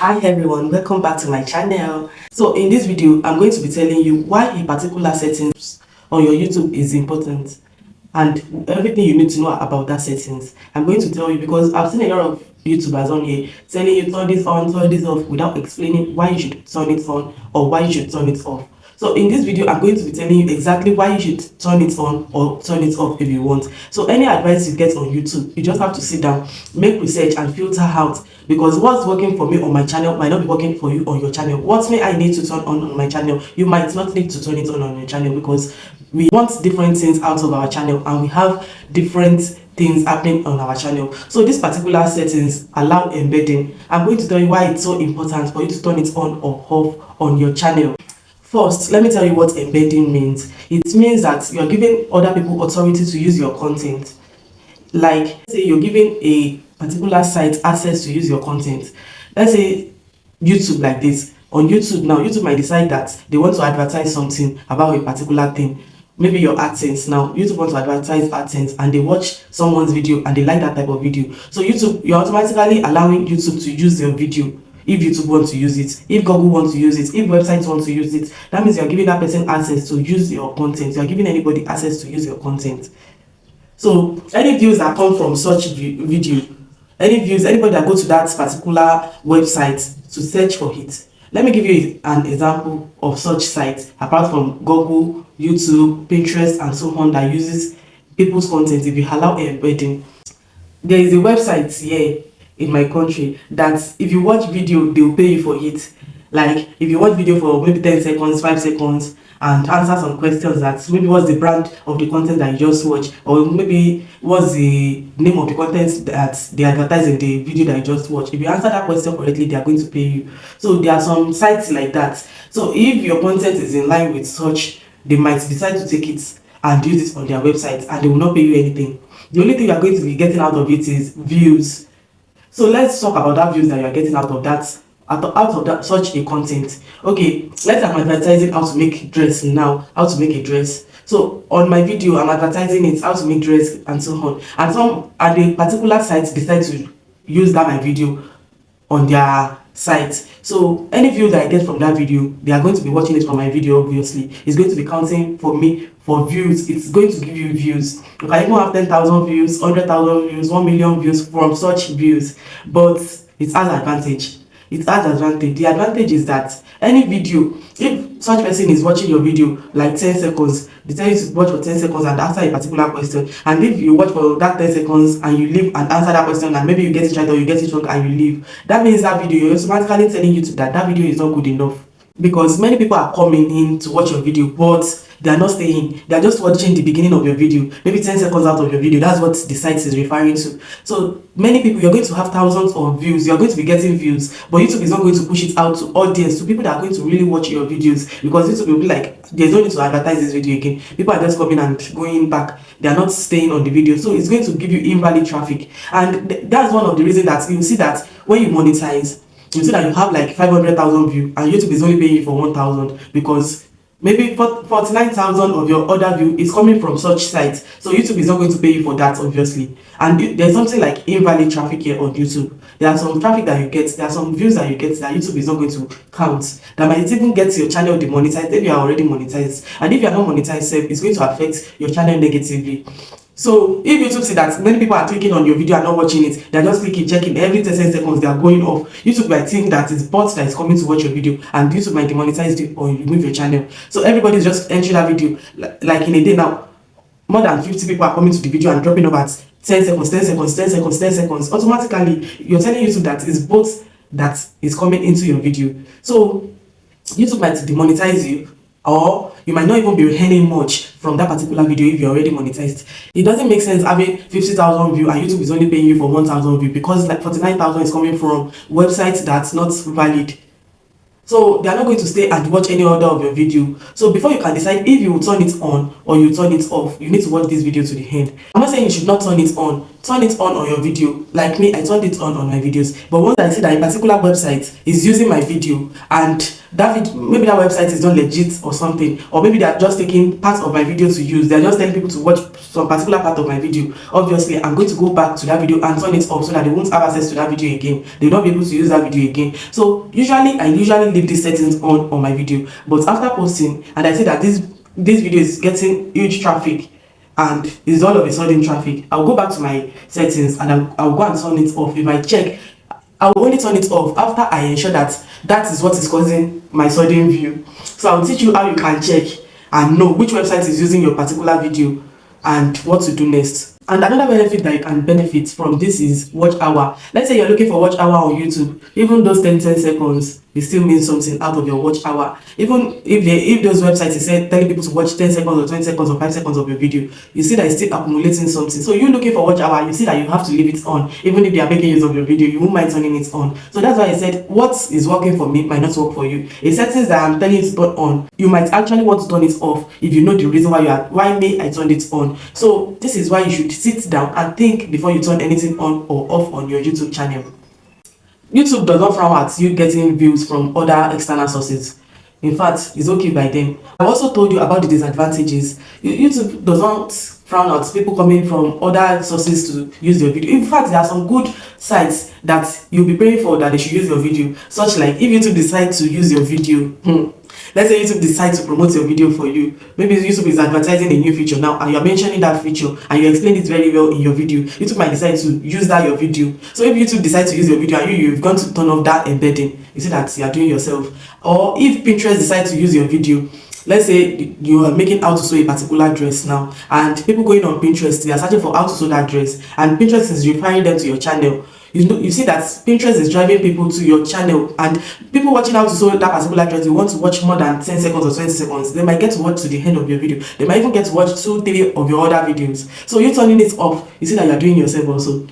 Hi everyone, welcome back to my channel. So in this video I'm going to be telling you why a particular settings on your YouTube is important and everything you need to know about that settings. I'm going to tell you because I've seen a lot of YouTubers on here telling you turn this on, turn this off without explaining why you should turn it on or why you should turn it off. So in this video I'm going to be telling you exactly why you should turn it on or turn it off if you want. So any advice you get on YouTube, you just have to sit down, make research and filter out, because what's working for me on my channel might not be working for you on your channel. What may I need to turn on my channel, you might not need to turn it on your channel, because we want different things out of our channel and we have different things happening on our channel. So this particular settings allow embedding. I'm going to tell you why it's so important for you to turn it on or off on your channel. First, let me tell you what embedding means. It means that you're giving other people authority to use your content. Like, say you're giving a particular site access to use your content. Let's say YouTube like this. On YouTube now, YouTube might decide that they want to advertise something about a particular thing. Maybe your AdSense now, YouTube wants to advertise AdSense and they watch someone's video and they like that type of video. So YouTube, you're automatically allowing YouTube to use your video. If YouTube wants to use it, if Google wants to use it, if websites want to use it, that means you're giving that person access to use your content. You're giving anybody access to use your content. So any views that come from such video, any views, anybody that go to that particular website to search for it. Let me give you an example of such sites apart from Google, YouTube, Pinterest and so on that uses people's content. If you allow embedding, there is a website here in my country that if you watch video they will pay you for it. Like if you watch video for maybe 10 seconds, 5 seconds and answer some questions, that maybe what's the brand of the content that you just watched, or maybe what's the name of the content that they advertise in the video that you just watched. If you answer that question correctly, they are going to pay you. So there are some sites like that. So if your content is in line with such, they might decide to take it and use it on their website and they will not pay you anything. The only thing you are going to be getting out of it is views. So let's talk about that views that you are getting out of that, such a content. Okay, let's say I'm advertising how to make dress now, how to make a dress. So on my video I'm advertising it how to make dress and so on, and a particular site decide to use that my video on their site. So any view that I get from that video, they are going to be watching it from my video. Obviously it's going to be counting for me for views. It's going to give you views. You can even have 10,000 views, 100,000 views, 1 million views from such views. But it has advantage. It has advantage. The advantage is that any video, if such person is watching your video like 10 seconds, they tell you to watch for 10 seconds and answer a particular question, and if you watch for that 10 seconds and you leave and answer that question and maybe you get it right or you get it wrong and you leave, that means that video, you're automatically telling YouTube that that video is not good enough. Because many people are coming in to watch your video but they are not staying, they are just watching the beginning of your video, maybe 10 seconds out of your video. That's what the site is referring to. So many people, you're going to have thousands of views, you're going to be getting views, but YouTube is not going to push it out to audience, to people that are going to really watch your videos, because YouTube will be like, there's no need to advertise this video again. People are just coming and going back, they are not staying on the video. So it's going to give you invalid traffic, and that's one of the reasons that you see that when you monetize, you see that you have like 500,000 views and YouTube is only paying you for 1,000, because maybe 49,000 of your other view is coming from such sites. So YouTube is not going to pay you for that, obviously. And there's something like invalid traffic here on YouTube. There are some traffic that you get, there are some views that you get that YouTube is not going to count, that might even get your channel demonetized if you are already monetized. And if you are not monetized, it's going to affect your channel negatively. So if YouTube see that many people are clicking on your video and not watching it, they're just clicking, checking every 10 seconds, they are going off, YouTube might think that it's bots that is coming to watch your video and YouTube might demonetize you or remove your channel. So everybody's just entering that video. Like in a day now, more than 50 people are coming to the video and dropping off at 10 seconds, 10 seconds, 10 seconds, 10 seconds. Automatically, you're telling YouTube that it's bots that is coming into your video. So YouTube might demonetize you, or you might not even be earning much from that particular video if you're already monetized. It doesn't make sense having 50,000 views and YouTube is only paying you for 1,000 views, because like 49,000 is coming from websites that's not valid. So they are not going to stay and watch any other of your video. So before you can decide if you will turn it on or you turn it off, you need to watch this video to the end. I'm not saying you should not turn it on. turn it on your video. Like me, I turned it on my videos. But once I see that a particular website is using my video, and maybe that website is not legit or something, or maybe they are just taking parts of my video to use, they are just telling people to watch some particular part of my video, obviously I'm going to go back to that video and turn it off so that they won't have access to that video again. They will not be able to use that video again. So I usually leave these settings on my video. But after posting and I see that this video is getting huge traffic and is all of a sudden traffic, I'll go back to my settings and I'll go and turn it off. If I check, I will only turn it off after I ensure that that is what is causing my sudden view. So I'll teach you how you can check and know which website is using your particular video and what to do next. And another benefit that you can benefit from this is watch hour. Let's say you're looking for watch hour on YouTube. Even those 10 seconds, it still means something out of your watch hour. Even if those websites is telling people to watch 10 seconds or 20 seconds or 5 seconds of your video, you see that it's still accumulating something. So you're looking for watch hour, you see that you have to leave it on. Even if they are making use of your video, you won't mind turning it on. So that's why I said what is working for me might not work for you. A settings that I'm telling you to turn on, you might actually want to turn it off if you know the reason why I turned it on. So this is why you should sit down and think before you turn anything on or off on your YouTube channel. YouTube does not frown at you getting views from other external sources. In fact, it's okay by them. I also told you about the disadvantages. YouTube does not frown at people coming from other sources to use your video. In fact, there are some good sites that you'll be praying for that they should use your video. Such like if YouTube decides to use your video, let's say YouTube decides to promote your video for you. Maybe YouTube is advertising a new feature now and you're mentioning that feature and you explain it very well in your video. YouTube might decide to use that your video. So if YouTube decides to use your video and you've gone to turn off that embedding, you see that you are doing yourself. Or if Pinterest decides to use your video, let's say you are making how to sew a particular dress now and people going on Pinterest, they are searching for how to sew that dress and Pinterest is referring them to your channel. You see that Pinterest is driving people to your channel and people watching how to sew that particular dress, you want to watch more than 10 seconds or 20 seconds. They might get to watch to the end of your video. They might even get to watch 2-3 of your other videos. So you turning it off, you see that you are doing yourself also.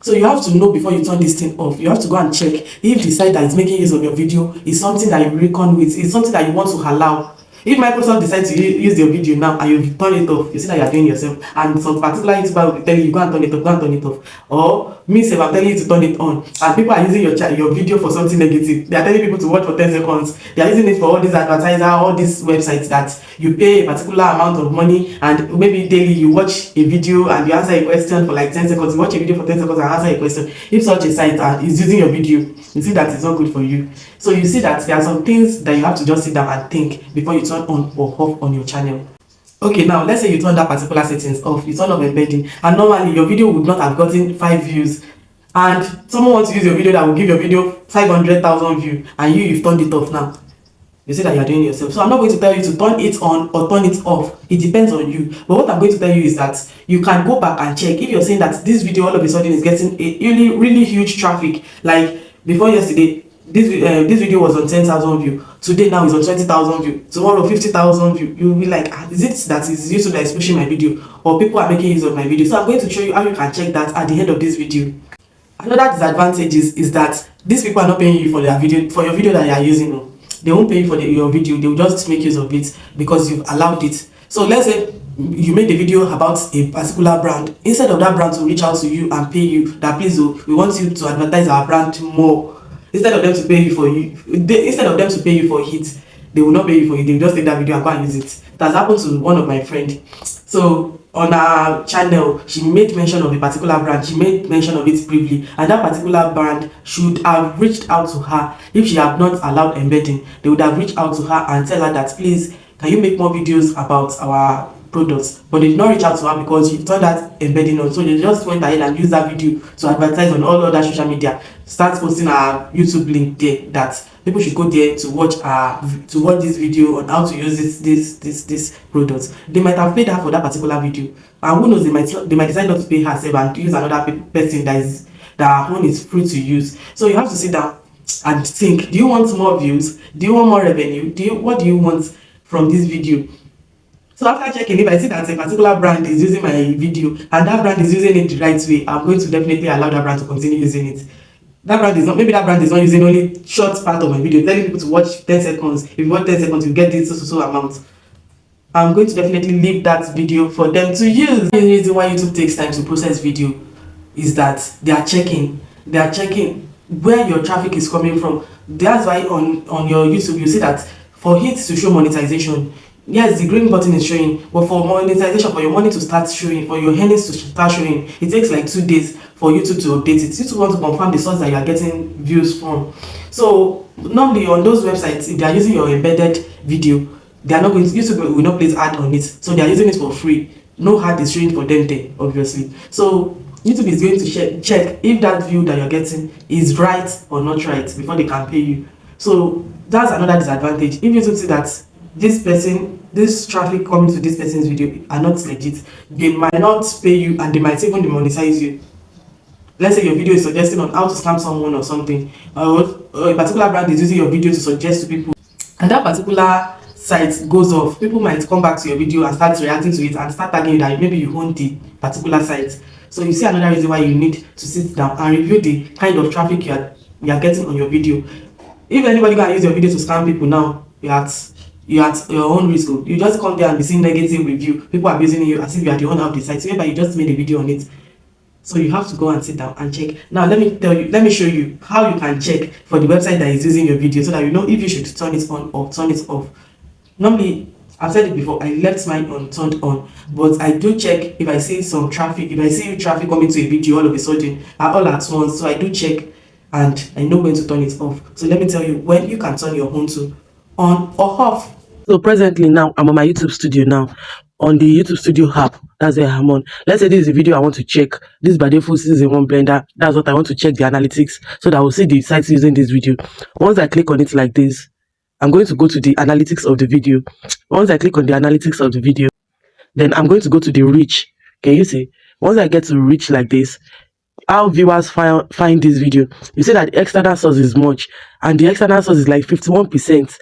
So you have to know before you turn this thing off. You have to go and check if the site that is making use of your video is something that you reckon with, is something that you want to allow. If Microsoft decides to use your video now and you turn it off, you see that you are doing yourself. And some particular YouTuber will be telling you, go and turn it off, go and turn it off. Or me, say I'm telling you to turn it on. And people are using your video for something negative. They are telling people to watch for 10 seconds. They are using it for all these advertisers, all these websites that you pay a particular amount of money and maybe daily you watch a video and you answer a question for like 10 seconds. You watch a video for 10 seconds and answer a question. If such a site is using your video, you see that it's not good for you. So you see that there are some things that you have to just sit down and think before you turn on or off on your channel. Okay, now let's say you turn that particular settings off, you turn off embedding, and normally your video would not have gotten 5 views, and someone wants to use your video that will give your video 500,000 views, and you've turned it off now. You see that you're doing it yourself. So I'm not going to tell you to turn it on or turn it off. It depends on you. But what I'm going to tell you is that you can go back and check. If you're saying that this video all of a sudden is getting a really huge traffic, like before yesterday, this video was on 10,000 views. Today now is on 20,000 views. Tomorrow 50,000 views. You'll be like, is it that is YouTube that is pushing my video, or people are making use of my video? So I'm going to show you how you can check that at the end of this video. Another disadvantage is that these people are not paying you for your video that you are using. They won't pay you for your video. They will just make use of it because you've allowed it. So let's say you made a video about a particular brand. Instead of that brand to reach out to you and pay you that, please, we want you to advertise our brand more. Instead of them to pay you for it, they will not pay you for it. They will just take that video and go and use it. That has happened to one of my friends. So on her channel, she made mention of a particular brand. She made mention of it briefly, and that particular brand should have reached out to her. If she had not allowed embedding, they would have reached out to her and tell her that, please, can you make more videos about our products? But they did not reach out to her because she turned that embedding on. So they just went ahead and used that video to advertise on all other social media. Start posting our YouTube link there that people should go there to watch this video on how to use this product. They might have paid her for that particular video, and who knows, they might decide not to pay herself and use another person that her own is free to use. So you have to sit down and think, do you want more views? Do you want more revenue? What do you want from this video? So after checking, if I see that a particular brand is using my video and that brand is using it the right way, I'm going to definitely allow that brand to continue using it. Maybe that brand is not using only short part of my video, telling people to watch 10 seconds. If you watch 10 seconds, you get this so amount. I'm going to definitely leave that video for them to use. The reason why YouTube takes time to process video is that they are checking where your traffic is coming from. That's why on your YouTube you see that for it to show monetization, yes, the green button is showing, but for monetization, for your money to start showing, for your earnings to start showing, it takes like 2 days for YouTube to update it. YouTube want to confirm the source that you are getting views from. So normally on those websites, if they are using your embedded video, they are not going to, YouTube will not place ad on it, so they are using it for free. No ad is showing for them there, obviously. So YouTube is going to check if that view that you're getting is right or not right before they can pay you. So that's another disadvantage. If YouTube see that this traffic coming to this person's video are not legit, they might not pay you, and they might even demonetize you. Let's say your video is suggesting on how to scam someone or something, or a particular brand is using your video to suggest to people, and that particular site goes off, people might come back to your video and start reacting to it and start tagging you that maybe you own the particular site. So you see another reason why you need to sit down and review the kind of traffic you are getting on your video. If anybody can use your video to scam people now, you're at your own risk. You just come there and be seeing negative review, people are abusing you as if you are the owner of the site, so maybe you just made a video on it. So you have to go and sit down and check. Now let me show you how you can check for the website that is using your video, so that you know if you should turn it on or turn it off. Normally, I've said it before, I left mine on turned on, but I do check if I see some traffic, if I see traffic coming to a video all of a sudden, all at once. So I do check and I know when to turn it off. So let me tell you when you can turn your own to on or off. So presently now I'm on my YouTube studio now. On the YouTube studio app, that's where I'm on. Let's say this is a video I want to check. This is by default season 1 Blender. That's what I want to check, the analytics, so that I will see the sites using this video. Once I click on it like this, I'm going to go to the analytics of the video. Once I click on the analytics of the video, then I'm going to go to the reach. Can you see? Once I get to reach like this, how viewers find this video, you see that the external source is much, and the external source is like 51%.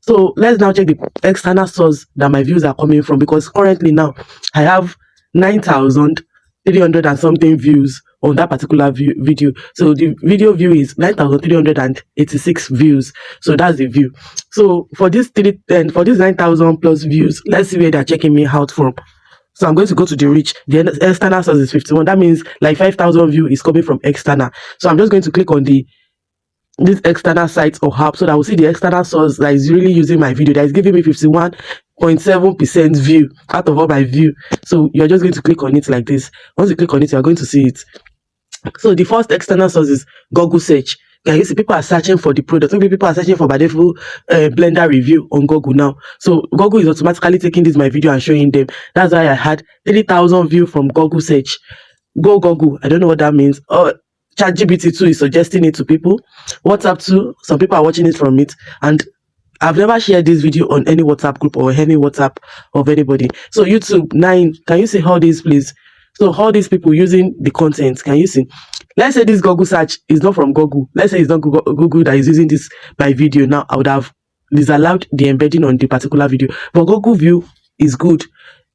So let's now check the external source that my views are coming from, because currently now I have 9,300 and something views on that particular video. So the video view is 9,386 views. So that's the view. So for this 9,000 plus views, let's see where they're checking me out from. So I'm going to go to the reach. The external source is 51. That means like 5,000 view is coming from external. So I'm just going to click on this external site or app, so that I will see the external source that is really using my video, that is giving me 51.7% view out of all my view. So you're just going to click on it like this. Once you click on it, you're going to see it. So the first external source is Google search. Can you see people are searching for the product? Maybe people are searching for by default Blender review on Google now. So Google is automatically taking this my video and showing them. That's why I had 30,000 views from Google search. Go Google. I don't know what that means. ChatGPT 2 is suggesting it to people. WhatsApp 2, some people are watching it from it, and I've never shared this video on any WhatsApp group or any WhatsApp of anybody. So YouTube 9, can you see all these, please? So all these people using the content, can you see? Let's say this Google search is not from Google. Let's say it's not Google that is using this by video. Now I would have disallowed the embedding on the particular video. But Google view is good.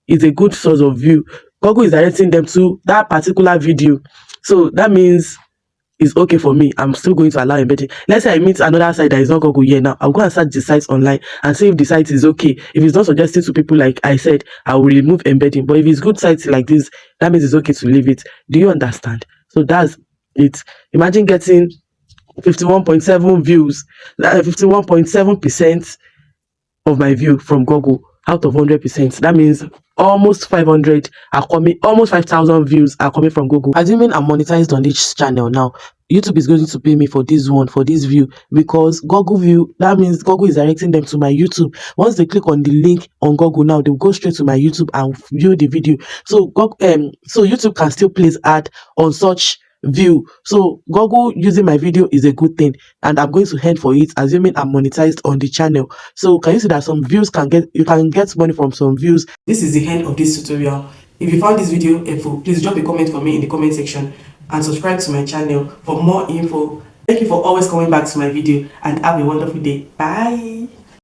It's a good source of view. Google is directing them to that particular video. So that means is okay for me. I'm still going to allow embedding. Let's say I meet another site that is not Google here now. I'll go and search the sites online and see if the site is okay. If it's not suggested to people like I said, I will remove embedding. But if it's good sites like this, that means it's okay to leave it. Do you understand? So that's it. Imagine getting 51.7 views, 51.7% of my view from Google out of 100%. That means almost 500 are coming, almost 5,000 views are coming from Google. Assuming I'm monetized on this channel now, YouTube is going to pay me for this view, because Google view, that means Google is directing them to my YouTube. Once they click on the link on Google now, they'll go straight to my YouTube and view the video. So so YouTube can still place ad on such view. So Google using my video is a good thing, and I'm going to earn for it, assuming I'm monetized on the channel. So can you see that some views you can get money from some views? This is the end of this tutorial. If you found this video helpful, please drop a comment for me in the comment section and subscribe to my channel for more info. Thank you for always coming back to my video, and have a wonderful day. Bye.